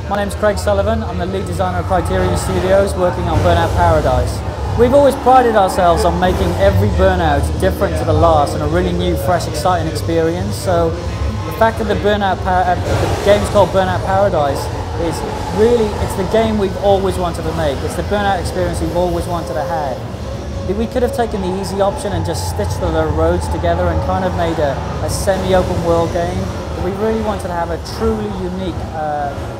My name's Craig Sullivan. I'm the lead designer of Criterion Studios working on Burnout-Paradise. We've always prided ourselves on making every Burnout different to the last and a really new, fresh, exciting experience. So the fact that the game's called Burnout-Paradise is really, it's the game we've always wanted to make. It's the Burnout experience we've always wanted to have. We could have taken the easy option and just stitched the roads together and kind of made a semi-open world game. But we really wanted to have a truly unique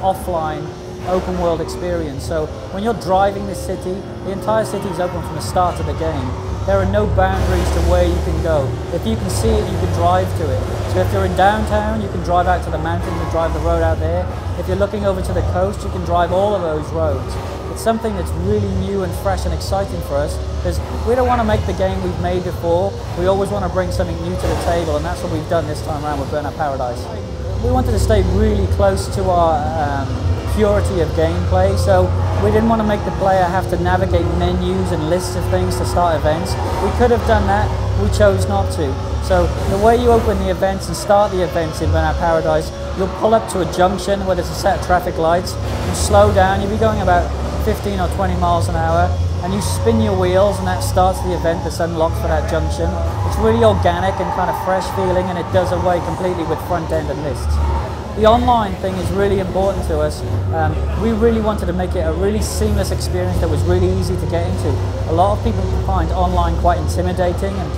offline open world experience. So when you're driving the city, the entire city is open from the start of the game. There are no boundaries to where you can go. If you can see it, you can drive to it. So if you're in downtown, you can drive out to the mountains and drive the road out there. If you're looking over to the coast, you can drive all of those roads. It's something that's really new and fresh and exciting for us, because we don't want to make the game we've made before. We always want to bring something new to the table, and that's what we've done this time around with Burnout-Paradise. We wanted to stay really close to our purity of gameplay, so we didn't want to make the player have to navigate menus and lists of things to start events. We could have done that, we chose not to. So the way you open the events and start the events in Burnout-Paradise, you'll pull up to a junction where there's a set of traffic lights, you slow down, you'll be going about 15 or 20 miles an hour, and you spin your wheels, and that starts the event that's unlocked for that junction. It's really organic and kind of fresh feeling, and it does away completely with front end and lists. The online thing is really important to us. We really wanted to make it a really seamless experience that was really easy to get into. A lot of people find online quite intimidating and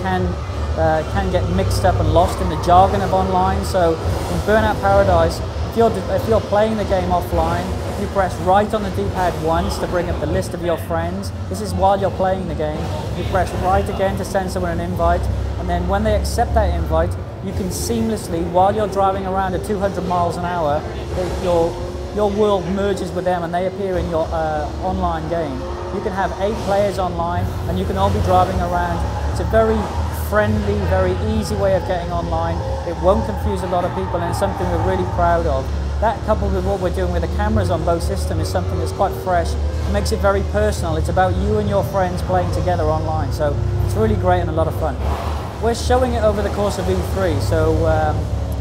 can get mixed up and lost in the jargon of online. So in Burnout-Paradise, if you're playing the game offline, you press right on the D-pad once to bring up the list of your friends. This is while you're playing the game. You press right again to send someone an invite, and then when they accept that invite, you can seamlessly, while you're driving around at 200 miles an hour, your world merges with them and they appear in your online game. You can have 8 players online and you can all be driving around. It's a very friendly, very easy way of getting online. It won't confuse a lot of people, and it's something we're really proud of. That, coupled with what we're doing with the cameras on both systems, is something that's quite fresh. It makes it very personal. It's about you and your friends playing together online. So it's really great and a lot of fun. We're showing it over the course of E3, so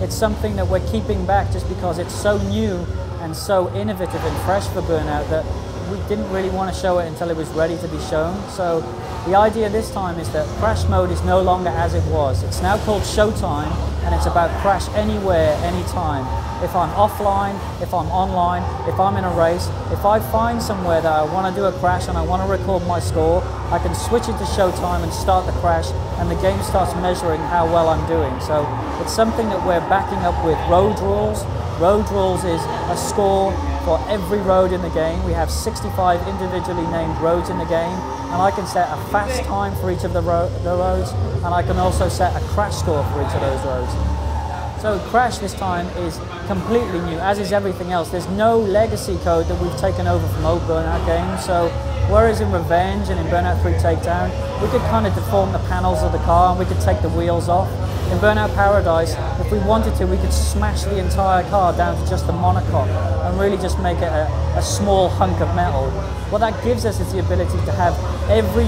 it's something that we're keeping back just because it's so new and so innovative and fresh for Burnout that we didn't really want to show it until it was ready to be shown. So the idea this time is that Crash mode is no longer as it was. It's now called Showtime, and it's about crash anywhere, anytime. If I'm offline, if I'm online, if I'm in a race, if I find somewhere that I want to do a crash and I want to record my score, I can switch it to Showtime and start the crash, and the game starts measuring how well I'm doing. So it's something that we're backing up with road rules. Road rules is a score for every road in the game. We have 65 individually named roads in the game, and I can set a fast time for each of the roads, and I can also set a crash score for each of those roads. So Crash this time is completely new, as is everything else. There's no legacy code that we've taken over from old Burnout games. So whereas in Revenge and in Burnout 3 Takedown, we could kind of deform the panels of the car and we could take the wheels off. In Burnout-Paradise, if we wanted to, we could smash the entire car down to just the monocoque and really just make it a small hunk of metal. What that gives us is the ability to have every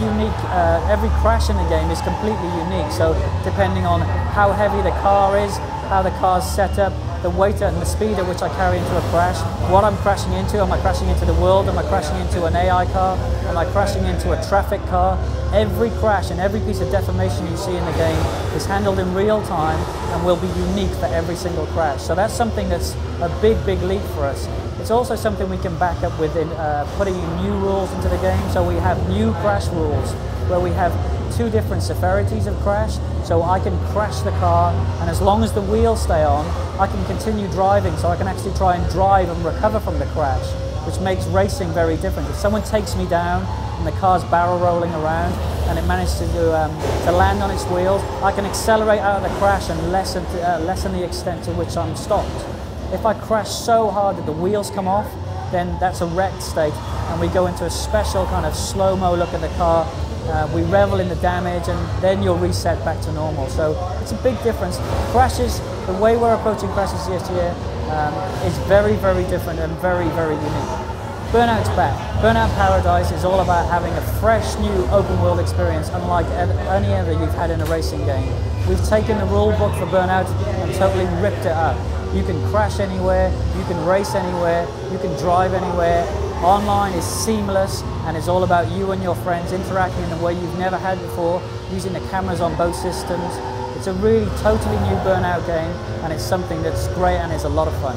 crash in the game is completely unique. So depending on how heavy the car is, how the car's set up, the weight and the speed at which I carry into a crash, what I'm crashing into. Am I crashing into the world? Am I crashing into an AI car? Am I crashing into a traffic car? Every crash and every piece of deformation you see in the game is handled in real time and will be unique for every single crash. So that's something that's a big, big leap for us. It's also something we can back up with in putting in new rules into the game. So we have new crash rules where we have 2 different severities of crash. So I can crash the car, and as long as the wheels stay on, I can continue driving, so I can actually try and drive and recover from the crash, which makes racing very different. If someone takes me down and the car's barrel rolling around and it manages to land on its wheels, I can accelerate out of the crash and lessen the extent to which I'm stopped. If I crash so hard that the wheels come off, then that's a wrecked state, and we go into a special kind of slow-mo look at the car. We revel in the damage, and then you'll reset back to normal. So it's a big difference. Crashes, the way we're approaching crashes this year is very, very different and very, very unique. Burnout's back. Burnout-Paradise is all about having a fresh, new open world experience unlike any other you've had in a racing game. We've taken the rule book for Burnout and totally ripped it up. You can crash anywhere, you can race anywhere, you can drive anywhere. Online is seamless and it's all about you and your friends interacting in a way you've never had before, using the cameras on both systems. It's a really totally new Burnout game, and it's something that's great and it's a lot of fun.